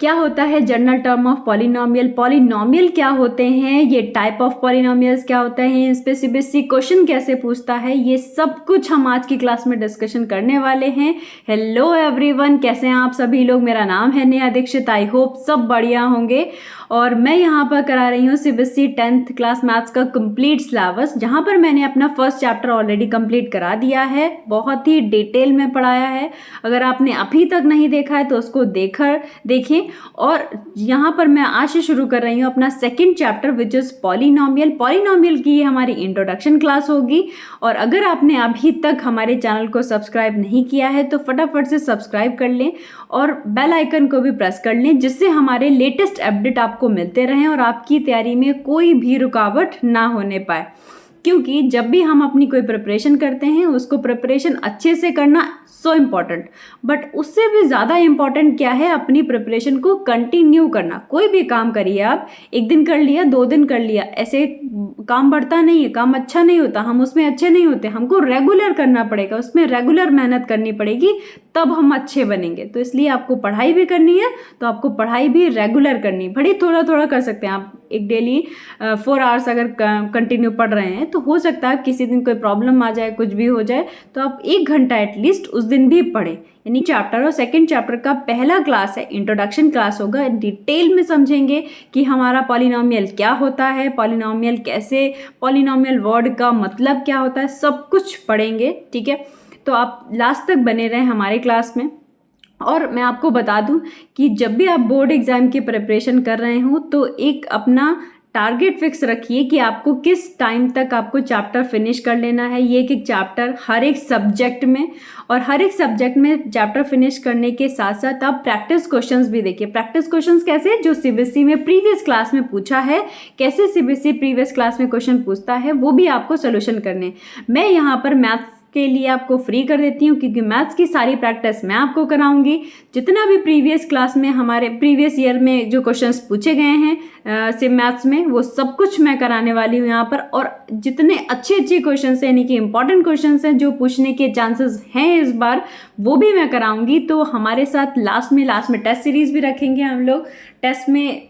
क्या होता है general term of polynomial, polynomial क्या होते हैं, ये टाइप ऑफ पॉलिनोमियल्स क्या होते हैं, इन पे सीबीएसई क्वेश्चन कैसे पूछता है, ये सब कुछ हम आज की क्लास में डिस्कशन करने वाले हैं। हेलो एवरीवन, कैसे हैं आप सभी लोग। मेरा नाम है नेहा दीक्षित। आई होप सब बढ़िया होंगे। और मैं यहाँ पर करा रही हूँ सीबीएसई 10th क्लास मैथ्स का कंप्लीट सिलेबस, जहाँ पर मैंने अपना फर्स्ट चैप्टर ऑलरेडी कंप्लीट करा दिया है, बहुत ही डिटेल में पढ़ाया है। अगर आपने अभी तक नहीं देखा है तो उसको देखें। और यहाँ पर मैं आज से शुरू कर रही हूँ अपना second chapter which is polynomial की ये हमारी इंट्रोडक्शन क्लास होगी। और अगर आपने अभी तक हमारे चैनल को सब्सक्राइब नहीं किया है तो फटाफट से सब्सक्राइब कर लें और बेल आइकन को भी प्रेस कर लें, जिससे हमारे लेटेस्ट अपडेट आपको मिलते रहें और आपकी तैयारी में कोई भी रुकावट ना होने पाए। क्योंकि जब भी हम अपनी कोई प्रिपरेशन करते हैं उसको प्रिपरेशन अच्छे से करना सो इम्पॉर्टेंट, बट उससे भी ज़्यादा इम्पॉर्टेंट क्या है, अपनी प्रिपरेशन को कंटिन्यू करना। कोई भी काम करिए आप, एक दिन कर लिया, 2 दिन कर लिया, ऐसे काम बढ़ता नहीं है, काम अच्छा नहीं होता, हम उसमें अच्छे नहीं होते। हमको रेगुलर करना पड़ेगा, उसमें रेगुलर मेहनत करनी पड़ेगी, तब हम अच्छे बनेंगे। तो इसलिए आपको पढ़ाई भी करनी है तो आपको पढ़ाई भी रेगुलर करनी है। बड़ी थोड़ा थोड़ा कर सकते हैं आप, एक डेली 4 आवर्स अगर कंटिन्यू पढ़ रहे हैं तो हो सकता है किसी दिन कोई प्रॉब्लम आ जाए, कुछ भी हो जाए, तो आप 1 घंटा एटलीस्ट उस दिन भी पढ़ें। यानी चैप्टर और सेकंड चैप्टर का पहला क्लास है, इंट्रोडक्शन क्लास होगा। डिटेल में समझेंगे कि हमारा पॉलिनोमियल क्या होता है, पॉलिनोमियल कैसे, पॉलिनोमियल वर्ड का मतलब क्या होता है, सब कुछ पढ़ेंगे। ठीक है, तो आप लास्ट तक बने रहें हमारे क्लास में। और मैं आपको बता दूं कि जब भी आप बोर्ड एग्ज़ाम की प्रिपरेशन कर रहे हो तो एक अपना टारगेट फिक्स रखिए कि आपको किस टाइम तक आपको चैप्टर फिनिश कर लेना है, ये एक चैप्टर हर एक सब्जेक्ट में। और हर एक सब्जेक्ट में चैप्टर फिनिश करने के साथ साथ आप प्रैक्टिस क्वेश्चंस भी देखिए। प्रैक्टिस क्वेश्चंस कैसे, जो सीबीएसई में प्रीवियस क्लास में पूछा है, कैसे सीबीएसई प्रीवियस क्लास में क्वेश्चन पूछता है, वो भी आपको सोल्यूशन करने। मैं यहाँ पर मैथ्स के लिए आपको फ्री कर देती हूँ, क्योंकि मैथ्स की सारी प्रैक्टिस मैं आपको कराऊंगी। जितना भी प्रीवियस क्लास में हमारे प्रीवियस ईयर में जो क्वेश्चंस पूछे गए हैं सिम मैथ्स में, वो सब कुछ मैं कराने वाली हूँ यहाँ पर। और जितने अच्छे क्वेश्चंस हैं, यानी कि इंपॉर्टेंट क्वेश्चंस हैं जो पूछने के चांसेस हैं इस बार, वो भी मैं कराऊंगी। तो हमारे साथ लास्ट में टेस्ट सीरीज भी रखेंगे हम लोग। टेस्ट में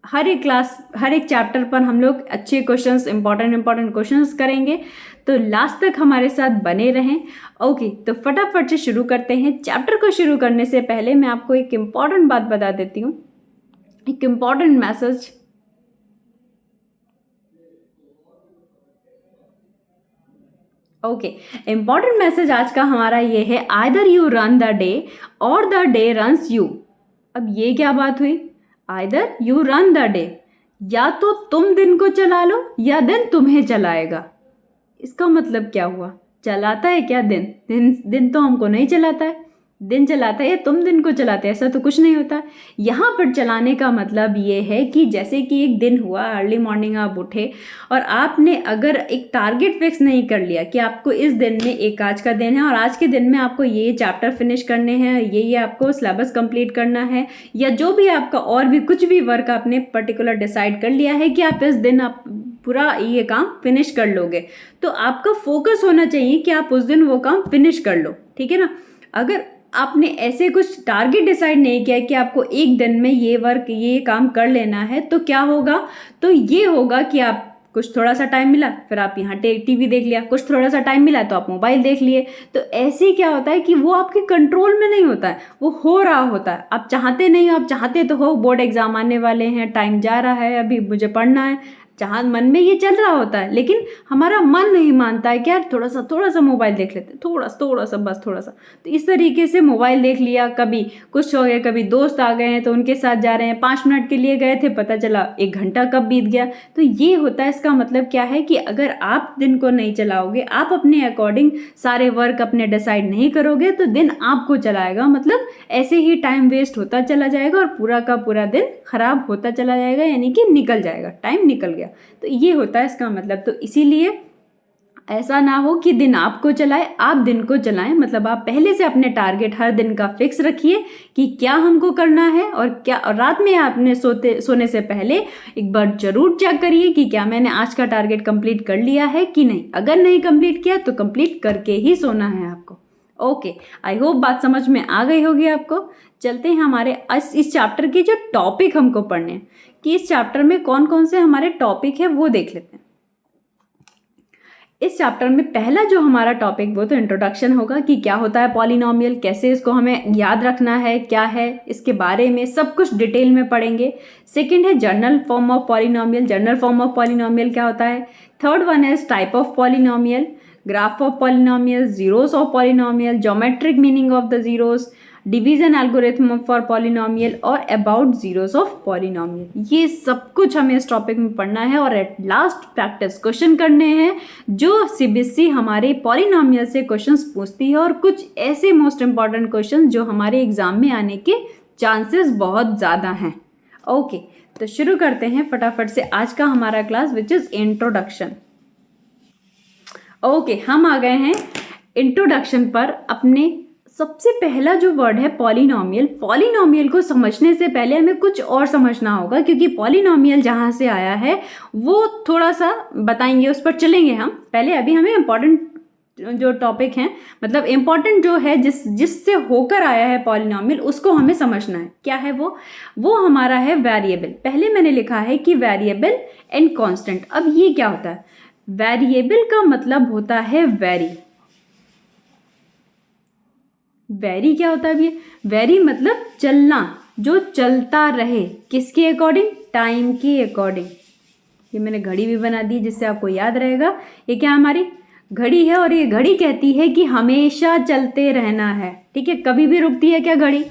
हर एक चैप्टर पर हम लोग अच्छे क्वेश्चंस, इंपॉर्टेंट क्वेश्चंस करेंगे। तो लास्ट तक हमारे साथ बने रहें। ओके, तो फटाफट से शुरू करते हैं। चैप्टर को शुरू करने से पहले मैं आपको एक इम्पॉर्टेंट बात बता देती हूँ, एक important message. Okay, important message आज का हमारा ये है, either you run the day और द डे रन्स यू। अब ये क्या बात हुई, either you run the day, या तो तुम दिन को चला लो या दिन तुम्हें चलाएगा। इसका मतलब क्या हुआ, चलाता है क्या दिन तो हमको नहीं चलाता है, दिन चलाता है या तुम दिन को चलाते हैं, ऐसा तो कुछ नहीं होता। यहाँ पर चलाने का मतलब ये है कि जैसे कि एक दिन हुआ, अर्ली मॉर्निंग आप उठे और आपने अगर एक टारगेट फिक्स नहीं कर लिया कि आपको इस दिन में, एक आज का दिन है और आज के दिन में आपको ये चैप्टर फिनिश करने हैं, ये आपको सिलेबस कंप्लीट करना है, या जो भी आपका और भी कुछ भी वर्क आपने पर्टिकुलर डिसाइड कर लिया है कि आप इस दिन आप पूरा ये काम फिनिश कर लोगे, तो आपका फोकस होना चाहिए कि आप उस दिन वो काम फिनिश कर लो। ठीक है ना। अगर आपने ऐसे कुछ टारगेट डिसाइड नहीं किया कि आपको एक दिन में ये वर्क, ये काम कर लेना है, तो क्या होगा, तो ये होगा कि आप कुछ थोड़ा सा टाइम मिला, फिर आप यहाँ टीवी देख लिया, कुछ थोड़ा सा टाइम मिला तो आप मोबाइल देख लिए। तो ऐसे क्या होता है कि वो आपके कंट्रोल में नहीं होता है, वो हो रहा होता है। आप चाहते नहीं हो, आप चाहते तो हो, बोर्ड एग्जाम आने वाले हैं, टाइम जा रहा है, अभी मुझे पढ़ना है, जहाँ मन में ये चल रहा होता है, लेकिन हमारा मन नहीं मानता है कि यार थोड़ा सा मोबाइल देख लेते हैं, थोड़ा सा बस थोड़ा सा। तो इस तरीके से मोबाइल देख लिया, कभी कुछ हो गया, कभी दोस्त आ गए हैं तो उनके साथ जा रहे हैं, 5 मिनट के लिए गए थे, पता चला 1 घंटा कब बीत गया। तो ये होता है। इसका मतलब क्या है कि अगर आप दिन को नहीं चलाओगे, आप अपने अकॉर्डिंग सारे वर्क अपने डिसाइड नहीं करोगे, तो दिन आपको चलाएगा। मतलब ऐसे ही टाइम वेस्ट होता चला जाएगा और पूरा का पूरा दिन खराब होता चला जाएगा, यानी कि निकल जाएगा, टाइम निकल गया। तो ये होता है इसका मतलब। तो इसीलिए ऐसा ना हो कि दिन आपको चलाए, आप दिन को चलाएं। मतलब आप पहले से अपने टारगेट हर दिन का फिक्स रखिए कि क्या हमको करना है, और क्या, और रात में आपने सोने से पहले एक बार जरूर चेक करिए कि क्या मैंने आज का टारगेट कंप्लीट कर लिया है कि नहीं। अगर नहीं कंप्लीट किया तो कंप्लीट करके ही सोना है आपको। ओके, आई होप बात समझ में आ गई होगी आपको। चलते हैं हमारे इस चैप्टर के जो टॉपिक हमको पढ़ने हैं कि इस चैप्टर में कौन कौन से हमारे टॉपिक है वो देख लेते हैं। इस चैप्टर में पहला जो हमारा टॉपिक वो तो इंट्रोडक्शन होगा कि क्या होता है पॉलिनॉमियल, कैसे इसको हमें याद रखना है, क्या है इसके बारे में सब कुछ डिटेल में पढ़ेंगे। सेकंड है general form of polynomial, general form of polynomial क्या होता है। थर्ड वन है type of polynomial, graph of polynomial, zeros of polynomial, geometric meaning of the zeros, division algorithm for polynomial और अबाउट जीरोस ऑफ पॉलिनॉमियल। ये सब कुछ हमें इस टॉपिक में पढ़ना है और एट लास्ट प्रैक्टिस क्वेश्चन करने हैं जो सीबीएसई हमारे पॉलिनॉमियल से क्वेश्चंस पूछती है और कुछ ऐसे मोस्ट इंपॉर्टेंट क्वेश्चन जो हमारे एग्जाम में आने के चांसेस बहुत ज़्यादा हैं। ओके, तो शुरू करते हैं फटाफट से आज का हमारा class which is introduction. Okay, हम आ गए हैं इंट्रोडक्शन पर। अपने सबसे पहला जो वर्ड है पॉलिनॉमियल, पॉलिनॉमियल को समझने से पहले हमें कुछ और समझना होगा क्योंकि पॉलिनॉमियल जहाँ से आया है वो थोड़ा सा बताएंगे, उस पर चलेंगे हम। पहले अभी हमें इम्पॉर्टेंट जो टॉपिक हैं, मतलब इम्पॉर्टेंट जो है जिससे होकर आया है पॉलिनॉमियल, उसको हमें समझना है। क्या है वो हमारा है वेरिएबल। पहले मैंने लिखा है कि वेरिएबल एंड कांस्टेंट। अब ये क्या होता है? वेरिएबल का मतलब होता है वेरी। वेरी क्या होता है? ये वेरी मतलब चलना, जो चलता रहे। किसके अकॉर्डिंग? टाइम के अकॉर्डिंग। ये मैंने घड़ी भी बना दी जिससे आपको याद रहेगा। ये क्या हमारी घड़ी है और ये घड़ी कहती है कि हमेशा चलते रहना है। ठीक है, कभी भी रुकती है क्या घड़ी?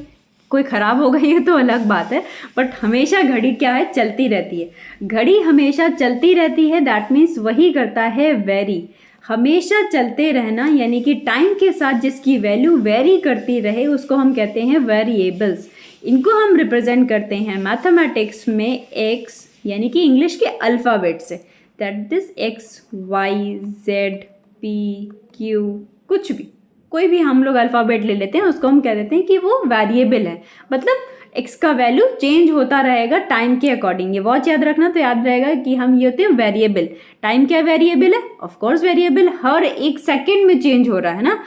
कोई ख़राब हो गई है तो अलग बात है, बट हमेशा घड़ी क्या है? चलती रहती है। घड़ी हमेशा चलती रहती है, दैट मीन्स वही करता है वेरी। हमेशा चलते रहना यानी कि टाइम के साथ जिसकी वैल्यू वेरी करती रहे उसको हम कहते हैं वेरिएबल्स। इनको हम रिप्रेजेंट करते हैं मैथमेटिक्स में एक्स यानी कि इंग्लिश के अल्फ़ाबेट से, that is X Y Z P Q, कुछ भी कोई भी हम लोग अल्फ़ाबेट ले लेते हैं उसको हम कह देते हैं कि वो वेरिएबल है। मतलब एक्स का वैल्यू चेंज होता रहेगा टाइम के अकॉर्डिंग। ये बहुत याद रखना, तो याद रहेगा कि हम ये होते हैं वेरिएबल। टाइम क्या वेरिएबल है? ऑफ कोर्स वेरिएबल, हर एक सेकंड में चेंज हो रहा है ना,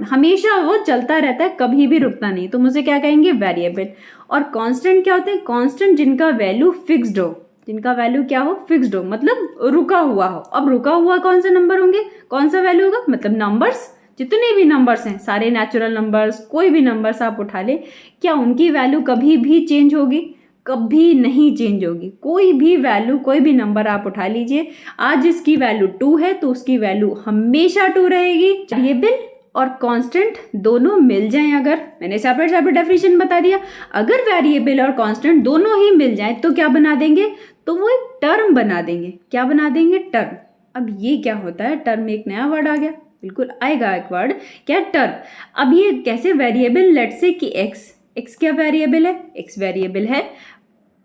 हमेशा वो चलता रहता है, कभी भी रुकता नहीं, तो मुझे क्या कहेंगे? वेरिएबल। और कांस्टेंट क्या होते हैं? कांस्टेंट जिनका वैल्यू फिक्स्ड हो, जिनका वैल्यू क्या हो? फिक्स्ड हो, मतलब रुका हुआ हो। अब रुका हुआ कौन सा नंबर होंगे, कौन सा वैल्यू होगा? मतलब नंबर्स, जितने भी नंबर्स हैं, सारे नेचुरल नंबर्स, कोई भी नंबर्स आप उठा ले, क्या उनकी वैल्यू कभी भी चेंज होगी? कभी नहीं चेंज होगी। कोई भी वैल्यू, कोई भी नंबर आप उठा लीजिए, आज इसकी वैल्यू 2 है तो उसकी वैल्यू हमेशा 2 रहेगी। वेरिएबल और कांस्टेंट दोनों मिल जाएं, अगर मैंने सेपरेट डेफिनेशन बता दिया, अगर वेरिएबल और कांस्टेंट दोनों ही मिल जाएं तो क्या बना देंगे? तो वो एक टर्म बना देंगे। क्या बना देंगे? टर्म। अब ये क्या होता है? टर्म में एक नया वर्ड आ गया, बिल्कुल आएगा एक वर्ड, क्या? टर्म। अब ये कैसे? वेरिएबल, लेट्स से कि एक्स क्या वेरिएबल है? एक्स वेरिएबल है।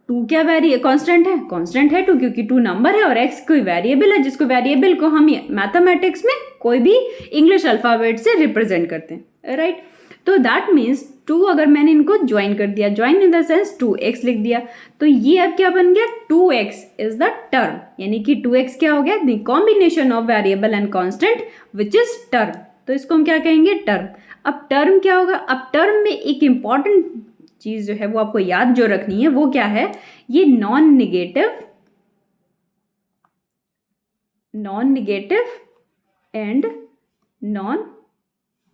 2 क्या कांस्टेंट है? कांस्टेंट है 2, क्योंकि 2 नंबर है और x कोई वेरिएबल है, जिसको वेरिएबल को हम मैथमेटिक्स में कोई भी इंग्लिश अल्फ़ाबेट से रिप्रेजेंट करते हैं, राइट? तो दैट मीन्स 2 अगर मैंने इनको ज्वाइन कर दिया, join in the sense 2x लिख दिया, तो ये अब क्या बन गया? 2x इज द टर्म, यानी कि 2x क्या हो गया? The combination of variable and constant which is term. तो इसको हम क्या कहेंगे? टर्म। अब टर्म क्या होगा? अब टर्म में एक इंपॉर्टेंट चीज़ जो है वो आपको याद जो रखनी है, वो क्या है? ये non negative and non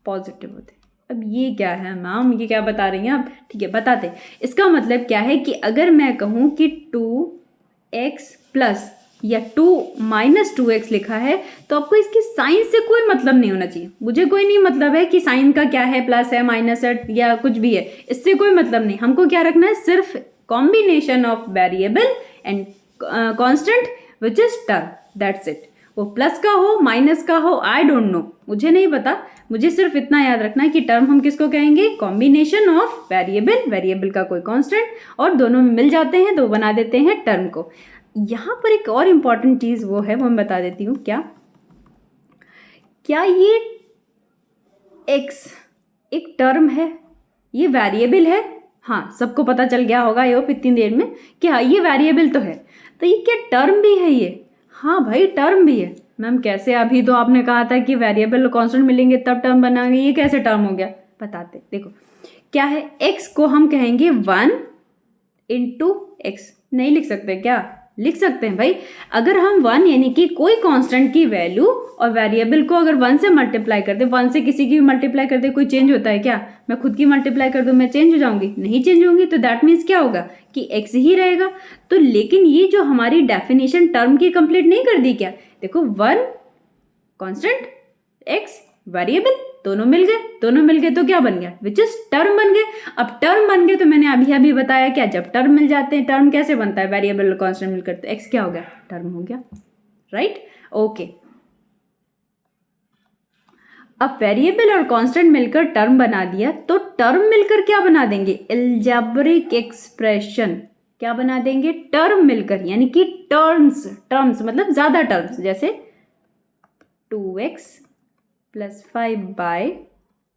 positive होते हैं। अब ये क्या है मैम, ये क्या बता रही हैं आप? ठीक है, बताते। इसका मतलब क्या है कि अगर मैं कहूँ कि 2x प्लस या 2 माइनस 2x लिखा है, तो आपको इसकी साइन से कोई मतलब नहीं होना चाहिए। मुझे कोई नहीं मतलब है कि साइन का क्या है, प्लस है, माइनस है या कुछ भी है, इससे कोई मतलब नहीं। हमको क्या रखना है? सिर्फ combination of variable and constant which is term, that's it. वो प्लस का हो, माइनस का हो, आई डोंट नो, मुझे नहीं पता। मुझे सिर्फ इतना याद रखना है कि टर्म हम किसको कहेंगे? कॉम्बिनेशन ऑफ वेरिएबल, वेरिएबल का कोई कांस्टेंट, और दोनों में मिल जाते हैं तो बना देते हैं टर्म को। यहाँ पर एक और इम्पॉर्टेंट चीज़ वो है, वो मैं बता देती हूँ। क्या ये x एक टर्म है? ये वेरिएबल है? हाँ, सबको पता चल गया होगा ये इतनी देर में कि हाँ ये वेरिएबल तो है, तो ये क्या टर्म भी है? ये हाँ भाई टर्म भी है। मैम कैसे? अभी तो आपने कहा था कि वेरिएबल और कांस्टेंट मिलेंगे तब टर्म बनाएंगे, ये कैसे टर्म हो गया? बताते। देखो क्या है, x को हम कहेंगे 1 इंटू एक्स। नहीं लिख सकते क्या? लिख सकते हैं भाई। अगर हम 1 यानी कि कोई कांस्टेंट की वैल्यू और वेरिएबल को अगर 1 से मल्टीप्लाई कर दे, 1 से किसी की भी मल्टीप्लाई कर दे, कोई चेंज होता है क्या? मैं खुद की मल्टीप्लाई कर दूं मैं चेंज हो जाऊंगी? नहीं चेंज होंगी। तो दैट मीन्स क्या होगा कि x ही रहेगा। तो लेकिन ये जो हमारी डेफिनेशन टर्म की कंप्लीट नहीं कर दी क्या? देखो 1 कांस्टेंट, x वेरिएबल, दोनों मिल गए तो क्या बन गया? विच इज टर्म बन गए। अब टर्म बन गए तो मैंने अभी बताया क्या, जब टर्म मिल जाते हैं, टर्म कैसे बनता है? वेरिएबल और कांस्टेंट मिलकर, तो x क्या हो गया? टर्म हो गया, राइट? ओके। अब वेरिएबल और कांस्टेंट मिलकर टर्म बना दिया, तो टर्म मिलकर क्या बना देंगे? Algebraic expression. क्या बना देंगे? टर्म मिलकर, यानी कि टर्म्स मतलब ज्यादा टर्म्स, जैसे 2x plus 5y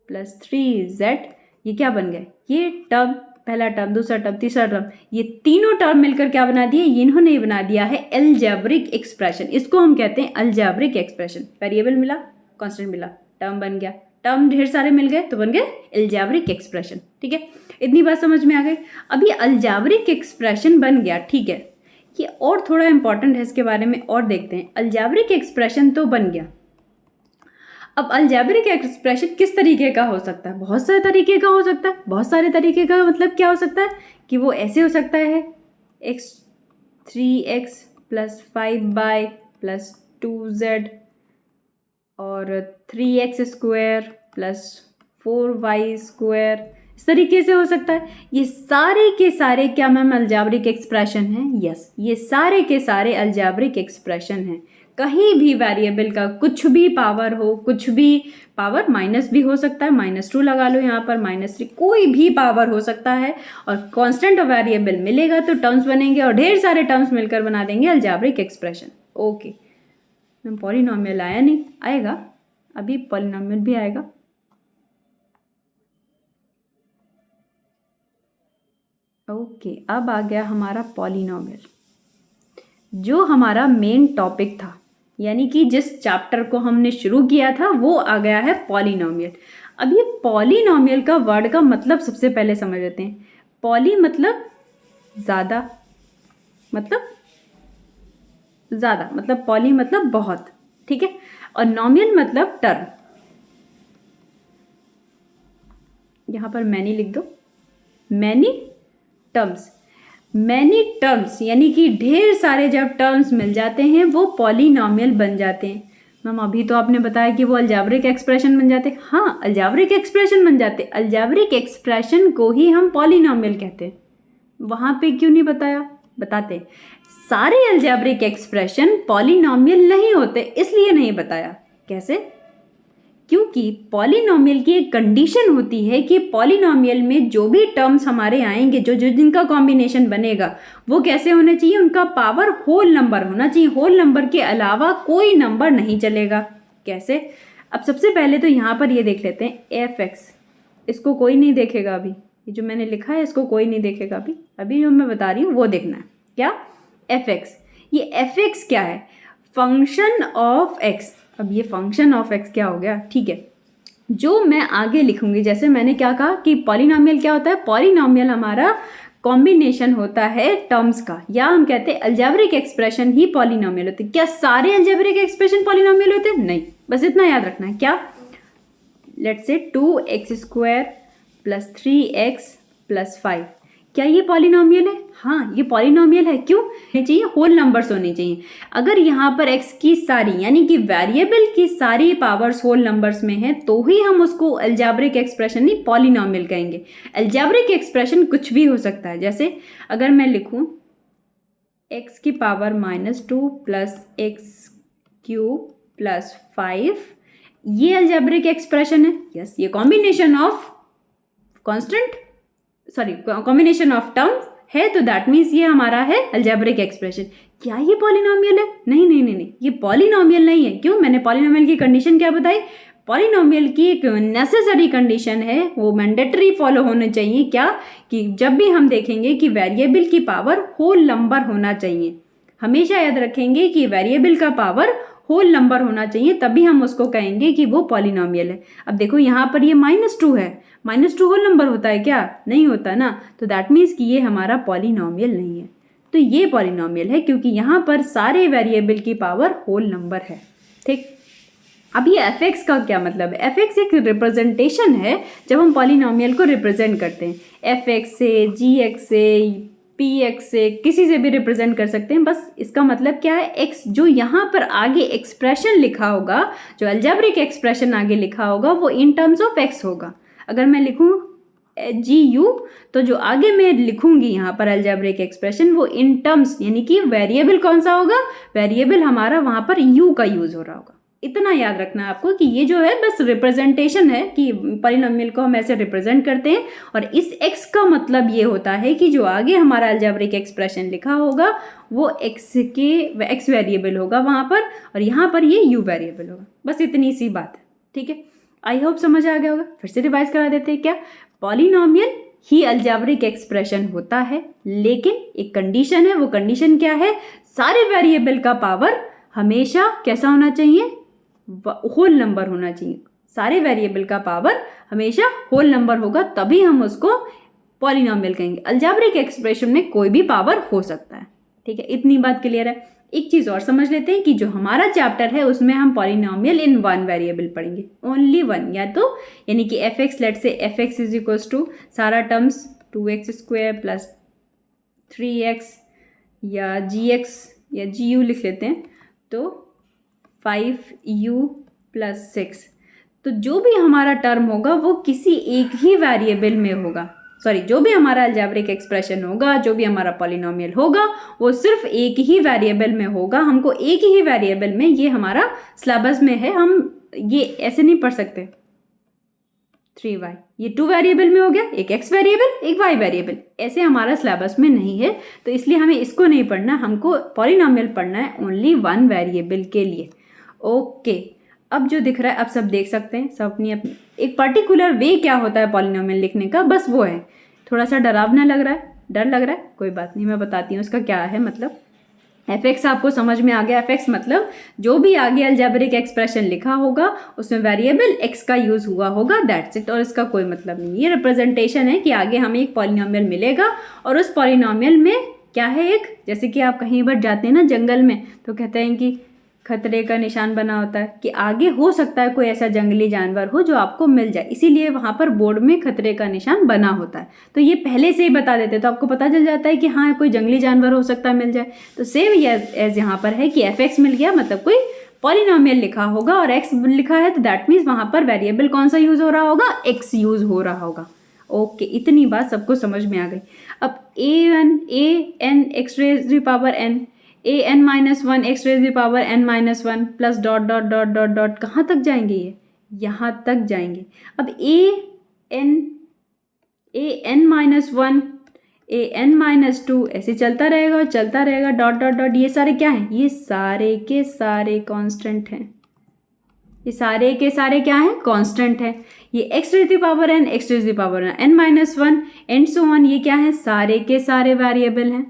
plus 3z, ये क्या बन गए? ये टर्म, पहला टर्म, दूसरा टर्म, तीसरा टर्म, ये तीनों टर्म मिलकर क्या बना दिए? इन्होंने बना दिया है अलजेब्रिक एक्सप्रेशन। इसको हम कहते हैं अलजेब्रिक एक्सप्रेशन। वेरिएबल मिला, कांस्टेंट मिला, टर्म बन गया, टर्म ढेर सारे मिल गए तो बन गए अलजेब्रिक एक्सप्रेशन। ठीक है, इतनी बात समझ में आ गई। अब ये अलजेब्रिक एक्सप्रेशन बन गया, ठीक है, ये और थोड़ा इंपॉर्टेंट है, इसके बारे में और देखते हैं। अलजेब्रिक एक्सप्रेशन तो बन गया, अब अलजेब्रिक एक्सप्रेशन किस तरीके का हो सकता है? बहुत सारे तरीके का हो सकता है। बहुत सारे तरीके का मतलब क्या हो सकता है कि वो ऐसे हो सकता है, 3x plus 5y plus 2z और 3x square plus 4y square, इस तरीके से हो सकता है। ये सारे के सारे क्या मैम अलजेब्रिक एक्सप्रेशन हैं? यस, ये सारे के सारे अलजेब्रिक एक्सप्रेशन हैं। कहीं भी वेरिएबल का कुछ भी पावर हो, कुछ भी पावर, माइनस भी हो सकता है, -2 लगा लो यहाँ पर, -3, कोई भी पावर हो सकता है, और कांस्टेंट और वेरिएबल मिलेगा तो टर्म्स बनेंगे, और ढेर सारे टर्म्स मिलकर बना देंगे algebraic expression. Okay ma'am, polynomial आया नहीं? आएगा, अभी पॉलिनॉमियल भी आएगा। ओके, अब आ गया हमारा पॉलिनॉमियल, जो हमारा मेन टॉपिक था, यानी कि जिस चैप्टर को हमने शुरू किया था वो आ गया है पॉलिनॉमियल। अब ये पॉलिनॉमियल का वर्ड का मतलब सबसे पहले समझ लेते हैं। पॉली मतलब ज़्यादा, मतलब पॉली मतलब बहुत, ठीक है, और नॉमियल मतलब टर्म। यहाँ पर मैनी लिख दो, मैनी टर्म्स यानी कि ढेर सारे जब टर्म्स मिल जाते हैं वो पॉलिनॉमियल बन जाते हैं। मैम अभी तो आपने बताया कि वो अलजेब्रिक एक्सप्रेशन बन जाते। हाँ, अलजेब्रिक एक्सप्रेशन बन जाते। अलजेब्रिक एक्सप्रेशन को ही हम पॉलिनॉमियल कहते हैं। वहाँ पे क्यों नहीं बताया? बताते। सारे अलजेब्रिक एक्सप्रेशन पॉलिनॉमियल नहीं होते, इसलिए नहीं बताया। कैसे? क्योंकि पॉलिनॉमियल की एक कंडीशन होती है कि पॉलिनॉमियल में जो भी टर्म्स हमारे आएंगे, जो जिनका कॉम्बिनेशन बनेगा, वो कैसे होने चाहिए? उनका पावर होल नंबर होना चाहिए। होल नंबर के अलावा कोई नंबर नहीं चलेगा। कैसे? अब सबसे पहले तो यहाँ पर ये देख लेते हैं f(x), इसको कोई नहीं देखेगा अभी, ये जो मैंने लिखा है इसको कोई नहीं देखेगा अभी जो मैं बता रही हूँ वो देखना है। क्या? f(x). ये f(x) क्या है? Function of x। अब ये फंक्शन ऑफ x क्या हो गया? ठीक है, जो मैं आगे लिखूंगी, जैसे मैंने क्या कहा कि पॉलिनॉमियल क्या होता है? पॉलिनॉमियल हमारा कॉम्बिनेशन होता है टर्म्स का, या हम कहते हैं अलजेब्रिक एक्सप्रेशन ही पॉलिनॉमियल होते हैं। क्या सारे अलजेब्रिक एक्सप्रेशन पॉलिनॉमियल होते हैं? नहीं, बस इतना याद रखना है। क्या? Let's say 2x² plus 3x plus 5, क्या ये पॉलिनॉमियल है? हाँ, ये पॉलिनॉमियल है। क्यों होने चाहिए? होल नंबर्स होने चाहिए। अगर यहाँ पर x की सारी यानी कि वेरिएबल की सारी पावर्स होल नंबर्स में है तो ही हम उसको अलजेब्रिक एक्सप्रेशन नहीं पॉलिनॉमियल कहेंगे। अलजेब्रिक एक्सप्रेशन कुछ भी हो सकता है। जैसे अगर मैं लिखूँ x की पावर -2 प्लस x³ प्लस 5, ये अलजेब्रिक एक्सप्रेशन है। यस, ये combination of combination of terms है, तो दैट मीन्स ये हमारा है अलजेब्रिक एक्सप्रेशन। क्या ये पॉलिनॉमियल है? नहीं, ये पॉलिनॉमियल नहीं है। क्यों? मैंने पॉलिनॉमियल की कंडीशन क्या बताई? पॉलिनॉमियल की एक नेसेसरी कंडीशन है, वो मैंडेटरी फॉलो होने चाहिए। क्या? कि जब भी हम देखेंगे कि वेरिएबल की पावर होल नंबर होना चाहिए, हमेशा याद रखेंगे कि वेरिएबल का पावर होल नंबर होना चाहिए, तभी हम उसको कहेंगे कि वो पॉलिनॉमियल है। अब देखो यहाँ पर ये -2 है, -2 होल नंबर होता है क्या? नहीं होता ना, तो दैट मीन्स कि ये हमारा पॉलिनॉमियल नहीं है। तो ये पॉलिनॉमियल है क्योंकि यहाँ पर सारे वेरिएबल की पावर होल नंबर है। ठीक, अब ये एफ का क्या मतलब है? एफ एक रिप्रेजेंटेशन है जब हम पॉलिनॉमियल को रिप्रेजेंट करते हैं। एफ से, जी से, पी से, किसी से भी रिप्रेजेंट कर सकते हैं। बस इसका मतलब क्या है, एक्स जो यहाँ पर आगे एक्सप्रेशन लिखा होगा, जो अलजेब्रिक एक्सप्रेशन आगे लिखा होगा, वो इन टर्म्स ऑफ एक्स होगा। अगर मैं लिखूँ GU, तो जो आगे मैं लिखूंगी यहाँ पर अलजेब्रिक एक्सप्रेशन, वो इन टर्म्स यानी कि वेरिएबल कौन सा होगा? वेरिएबल हमारा वहाँ पर U का यूज हो रहा होगा। इतना याद रखना है आपको कि ये जो है बस रिप्रेजेंटेशन है कि पॉलिनॉमियल को हम ऐसे रिप्रेजेंट करते हैं, और इस x का मतलब ये होता है कि जो आगे हमारा अलजेब्रिक एक्सप्रेशन लिखा होगा वो x वेरिएबल होगा वहाँ पर, और यहाँ पर ये u वेरिएबल होगा। बस इतनी सी बात है। ठीक है, आई होप समझ आ गया होगा। फिर से रिवाइज करा देते हैं। क्या पॉलिनॉमियल ही अलजेब्रिक एक्सप्रेशन होता है, लेकिन एक कंडीशन है। वो कंडीशन क्या है? सारे वेरिएबल का पावर हमेशा कैसा होना चाहिए? होल नंबर होना चाहिए। सारे वेरिएबल का पावर हमेशा होल नंबर होगा, तभी हम उसको पॉलिनॉमियल कहेंगे। अलजेब्रिक एक्सप्रेशन में कोई भी पावर हो सकता है। ठीक है, इतनी बात क्लियर है। एक चीज़ और समझ लेते हैं कि जो हमारा चैप्टर है उसमें हम पॉलिनॉमियल इन वन वेरिएबल पढ़ेंगे, ओनली वन। या तो यानी कि F X, let say F X is equals to सारा टर्म्स 2x² प्लस 3x, या gx या gu लिख लेते हैं, तो 5u प्लस 6। तो जो भी हमारा टर्म होगा वो किसी एक ही वेरिएबल में होगा। सॉरी, जो भी हमारा अलजेब्रिक एक्सप्रेशन होगा, जो भी हमारा पॉलिनॉमियल होगा, वो सिर्फ एक ही वेरिएबल में होगा। हमको एक ही वेरिएबल में, ये हमारा सिलेबस में है, हम ये ऐसे नहीं पढ़ सकते 3y, ये 2 वेरिएबल में हो गया, एक x वेरिएबल एक y वेरिएबल, ऐसे हमारा सिलेबस में नहीं है। तो इसलिए हमें इसको नहीं पढ़ना, हमको पॉलिनॉमियल पढ़ना है ओनली वन वेरिएबल के लिए। ओके, अब जो दिख रहा है अब सब देख सकते हैं, सब अपनी अपनी एक पर्टिकुलर वे क्या होता है पॉलिनॉमियल लिखने का, बस वो है। थोड़ा सा डरावना लग रहा है, डर लग रहा है, कोई बात नहीं, मैं बताती हूँ उसका क्या है मतलब। एफ एक्स आपको समझ में आ गया। एफ एक्स मतलब जो भी आगे अलजेब्रिक एक्सप्रेशन लिखा होगा उसमें वेरिएबल एक्स का यूज हुआ होगा, दैट्स इट, और इसका कोई मतलब नहीं। ये रिप्रेजेंटेशन है कि आगे हमें एक पॉलिनॉमियल मिलेगा, और उस पॉलिनॉमियल में क्या है, एक जैसे कि आप कहीं पर जाते हैं ना जंगल में, तो कहते हैं कि खतरे का निशान बना होता है, कि आगे हो सकता है कोई ऐसा जंगली जानवर हो जो आपको मिल जाए, इसीलिए वहाँ पर बोर्ड में खतरे का निशान बना होता है। तो ये पहले से ही बता देते हैं, तो आपको पता चल जाता है कि हाँ कोई जंगली जानवर हो सकता है मिल जाए। तो सेम एज यहाँ पर है कि एफ एक्स मिल गया, मतलब कोई पॉलिनॉमियल लिखा होगा और एक्स लिखा है, तो दैट मीन्स वहाँ पर वेरिएबल कौन सा यूज हो रहा होगा? एक्स यूज हो रहा होगा। ओके, इतनी बात सबको समझ में आ गई। अब an x raised to power n, an minus 1 x raised to power n minus 1 plus dot dot dot dot dot, कहाँ तक जाएंगे? ये यहाँ तक जाएंगे। अब an माइनस 1, an माइनस 2, ऐसे चलता रहेगा और चलता रहेगा, डॉट डॉट डॉट। ये सारे क्या हैं? ये सारे के सारे कांस्टेंट हैं। ये सारे के सारे क्या हैं? कांस्टेंट हैं। ये x raise to power n, x raise to power n minus 1 and so on, ये क्या है? सारे के सारे वेरिएबल हैं।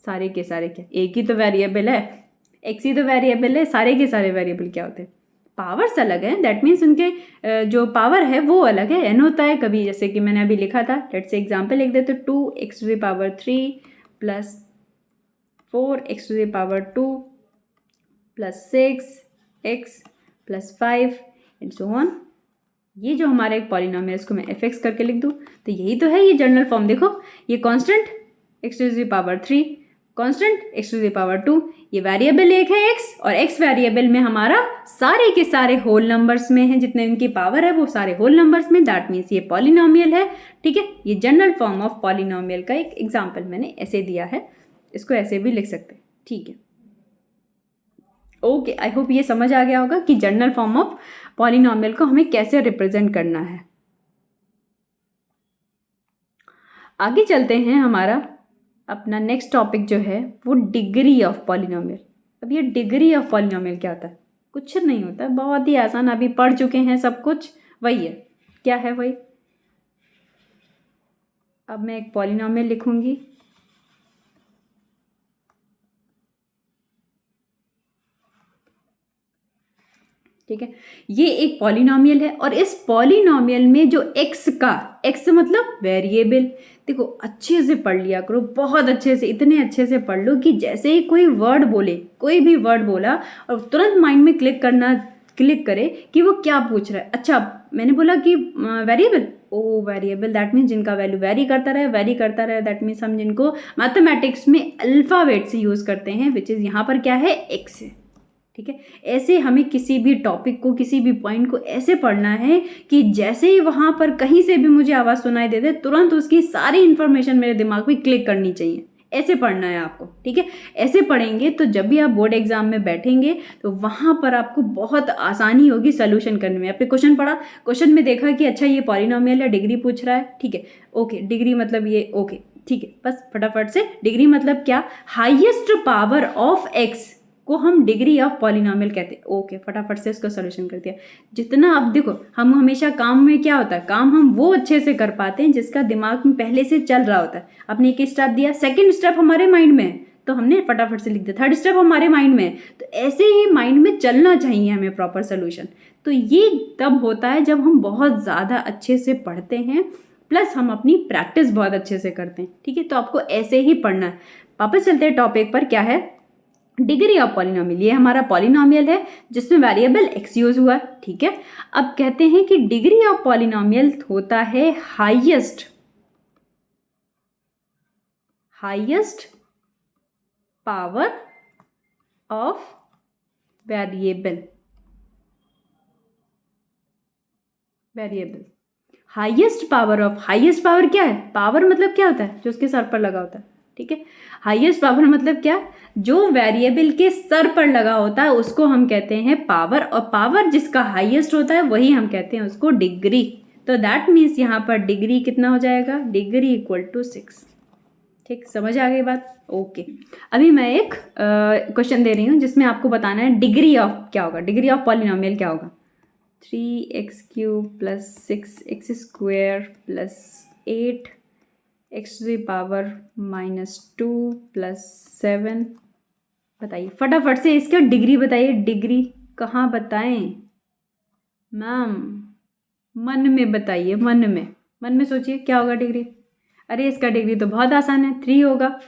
सारे के सारे क्या? एक ही तो वेरिएबल है, x ही तो वेरिएबल है। सारे के सारे वेरिएबल क्या होते हैं? पावर्स अलग हैं, दैट मीन्स उनके जो पावर है वो अलग है। n होता है कभी, जैसे कि मैंने अभी लिखा था, लेट्स से एग्जाम्पल लिख दे, तो 2x to the power 3 plus 4x to the power 2 plus 6x plus 5 and so on. ये जो हमारा एक पॉलिनॉमियल है, इसको मैं एफ एक्स करके लिख दूँ, तो यही तो है ये जनरल फॉर्म। देखो, ये constant x to the power 3, constant x to the power 2, ये वेरिएबल एक है x, और x वेरिएबल में हमारा सारे के सारे होल नंबर्स में है, जितने इनकी पावर है वो सारे होल नंबर्स में, दैट मीन्स ये पॉलिनॉमियल है। ठीक है, ये जनरल फॉर्म ऑफ पॉलिनॉमियल का एक एग्जाम्पल मैंने ऐसे दिया है, इसको ऐसे भी लिख सकते हैं। ठीक है, ओके, आई होप ये समझ आ गया होगा कि जनरल फॉर्म ऑफ पॉलिनॉमियल को हमें कैसे रिप्रेजेंट करना है। आगे चलते हैं, हमारा अपना नेक्स्ट टॉपिक जो है वो डिग्री ऑफ पॉलिनॉमियल। अब ये डिग्री ऑफ पॉलिनॉमियल क्या होता है? कुछ नहीं होता है, बहुत ही आसान, अभी पढ़ चुके हैं सब कुछ, वही है। क्या है वही? अब मैं एक पॉलिनॉमियल लिखूंगी, ठीक है, ये एक पॉलिनॉमियल है और इस पॉलिनॉमियल में जो एक्स मतलब वेरिएबल, देखो अच्छे से पढ़ लिया करो, बहुत अच्छे से, इतने अच्छे से पढ़ लो कि जैसे ही कोई वर्ड बोले, कोई भी वर्ड बोला और तुरंत माइंड में क्लिक करे कि वो क्या पूछ रहा है। अच्छा मैंने बोला कि variable, oh variable that means जिनका वैल्यू वेरी करता रहे, दैट मीन्स हम जिनको मैथमेटिक्स में अल्फ़ाबेट से यूज़ करते हैं, विच इज़ यहाँ पर क्या है, एक्स है। ठीक है, ऐसे हमें किसी भी टॉपिक को, किसी भी पॉइंट को ऐसे पढ़ना है कि जैसे ही वहाँ पर कहीं से भी मुझे आवाज़ सुनाई दे दे, तुरंत उसकी सारी इन्फॉर्मेशन मेरे दिमाग में क्लिक करनी चाहिए। ऐसे पढ़ना है आपको, ठीक है। ऐसे पढ़ेंगे तो जब भी आप बोर्ड एग्जाम में बैठेंगे तो वहाँ पर आपको बहुत आसानी होगी सोल्यूशन करने में। आपने क्वेश्चन पढ़ा, क्वेश्चन में देखा कि अच्छा ये पॉलिनोमियल है, डिग्री पूछ रहा है, ठीक है, ओके, डिग्री मतलब ये, ओके ठीक है, बस फटाफट से डिग्री मतलब क्या, हाईएस्ट पावर ऑफ एक्स को हम डिग्री ऑफ पॉलिनोमियल कहते हैं। ओके, फटाफट से इसको सोल्यूशन कर दिया। जितना आप देखो, हम हमेशा काम में क्या होता है, काम हम वो अच्छे से कर पाते हैं जिसका दिमाग में पहले से चल रहा होता है। आपने एक स्टेप दिया, सेकंड स्टेप हमारे माइंड में है तो हमने फटाफट से लिख दिया, थर्ड स्टेप हमारे माइंड में है, तो ऐसे ही माइंड में चलना चाहिए हमें प्रॉपर सोल्यूशन। तो ये तब होता है जब हम बहुत ज़्यादा अच्छे से पढ़ते हैं, प्लस हम अपनी प्रैक्टिस बहुत अच्छे से करते हैं, ठीक है। तो आपको ऐसे ही पढ़ना है। वापस चलते हैं टॉपिक पर, क्या है, डिग्री ऑफ पॉलिनोमियल। ये हमारा पॉलिनोमियल है जिसमें वेरिएबल एक्स यूज हुआ है, ठीक है। अब कहते हैं कि डिग्री ऑफ पॉलिनोमियल होता है highest power of variable. Highest power क्या है, पावर मतलब क्या होता है, जो उसके सर पर लगा होता है, ठीक है। हाईएस्ट पावर मतलब क्या, जो वेरिएबल के सर पर लगा होता है उसको हम कहते हैं पावर, और पावर जिसका हाईएस्ट होता है वही हम कहते हैं उसको डिग्री। तो दैट मीन्स यहाँ पर डिग्री कितना हो जाएगा, डिग्री इक्वल टू 6। ठीक, समझ आ गई बात, ओके। अभी मैं एक क्वेश्चन दे रही हूँ जिसमें आपको बताना है डिग्री ऑफ क्या होगा, डिग्री ऑफ पॉलिनोमियल क्या होगा। 3x³ plus 6x² plus 8x⁻² plus 7। बताइए फटाफट से इसका डिग्री बताइए। डिग्री कहाँ बताएं मैम, मन में बताइए, मन में सोचिए क्या होगा डिग्री। अरे इसका डिग्री तो बहुत आसान है, 3 होगा।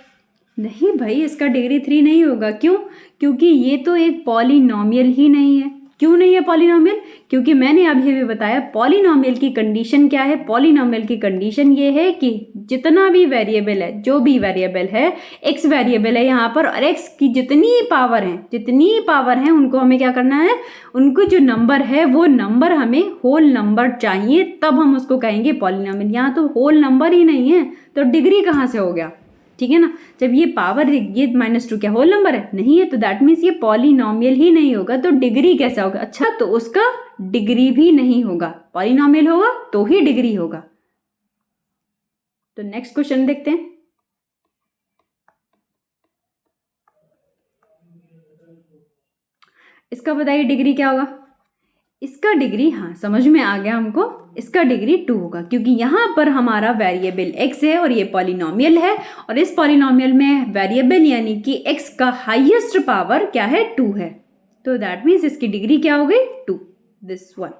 नहीं भाई, इसका डिग्री 3 नहीं होगा। क्यों? क्योंकि ये तो एक पॉलिनोमियल ही नहीं है। क्यों नहीं है पॉलिनोमियल? क्योंकि मैंने अभी भी बताया पॉलिनोमियल की कंडीशन क्या है। पॉलिनोमियल की कंडीशन ये है कि जितना भी वेरिएबल है, जो भी वेरिएबल है, एक्स वेरिएबल है यहाँ पर, और एक्स की जितनी पावर है उनको हमें क्या करना है, उनको जो नंबर है वो नंबर हमें होल नंबर चाहिए, तब हम उसको कहेंगे पॉलिनोमियल। यहाँ तो होल नंबर ही नहीं है तो डिग्री कहाँ से हो गया, ठीक है ना। जब ये पावर, ये -2 क्या होल नंबर है? नहीं है, तो दैट मीन्स ये पॉलिनोमियल ही नहीं होगा, तो डिग्री कैसा होगा? अच्छा, तो उसका डिग्री भी नहीं होगा, पॉलिनोमियल होगा तो ही डिग्री होगा। तो नेक्स्ट क्वेश्चन देखते हैं। इसका बताइए डिग्री क्या होगा। इसका डिग्री, हाँ समझ में आ गया हमको, इसका डिग्री 2 होगा, क्योंकि यहाँ पर हमारा वेरिएबल x है और ये पॉलिनोमियल है, और इस पॉलिनोमियल में वेरिएबल यानी कि x का हाईएस्ट पावर क्या है, 2 है। तो दैट मीन्स इसकी डिग्री क्या हो गई, 2, दिस वन,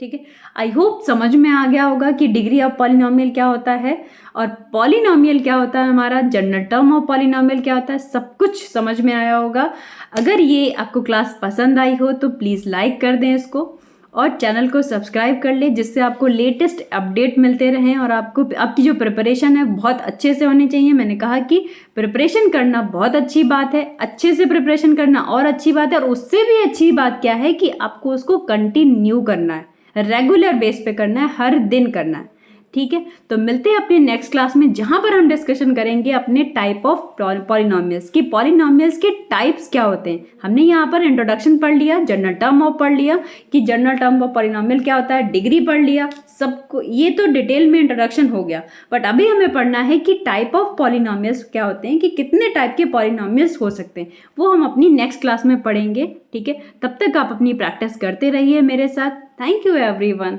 ठीक है। आई होप समझ में आ गया होगा कि डिग्री ऑफ पॉलिनोमियल क्या होता है और पॉलिनोमियल क्या होता है, हमारा जनरल टर्म ऑफ पॉलिनोमियल क्या होता है, सब कुछ समझ में आया होगा। अगर ये आपको क्लास पसंद आई हो तो प्लीज़ लाइक कर दें इसको, और चैनल को सब्सक्राइब कर लें, जिससे आपको लेटेस्ट अपडेट मिलते रहें और आपको आपकी जो प्रिपरेशन है बहुत अच्छे से होनी चाहिए। मैंने कहा कि प्रिपरेशन करना बहुत अच्छी बात है, अच्छे से प्रिपरेशन करना और अच्छी बात है, और उससे भी अच्छी बात क्या है कि आपको उसको कंटिन्यू करना है, रेगुलर बेस पे करना है, हर दिन करना है, ठीक है। तो मिलते हैं अपने नेक्स्ट क्लास में, जहां पर हम डिस्कशन करेंगे अपने टाइप ऑफ पॉलिनोमियल्स की, पॉलिनोमियल्स के टाइप्स क्या होते हैं। हमने यहाँ पर इंट्रोडक्शन पढ़ लिया, जनरल टर्म ऑफ पढ़ लिया कि जनरल टर्म ऑफ पॉलिनोमियल क्या होता है, डिग्री पढ़ लिया, सबको ये तो डिटेल में इंट्रोडक्शन हो गया। बट अभी हमें पढ़ना है कि टाइप ऑफ पॉलिनोमियल्स क्या होते हैं, कि कितने टाइप के पॉलिनोमियल्स हो सकते हैं, वो हम अपनी नेक्स्ट क्लास में पढ़ेंगे, ठीक है। तब तक आप अपनी प्रैक्टिस करते रहिए मेरे साथ। Thank you everyone.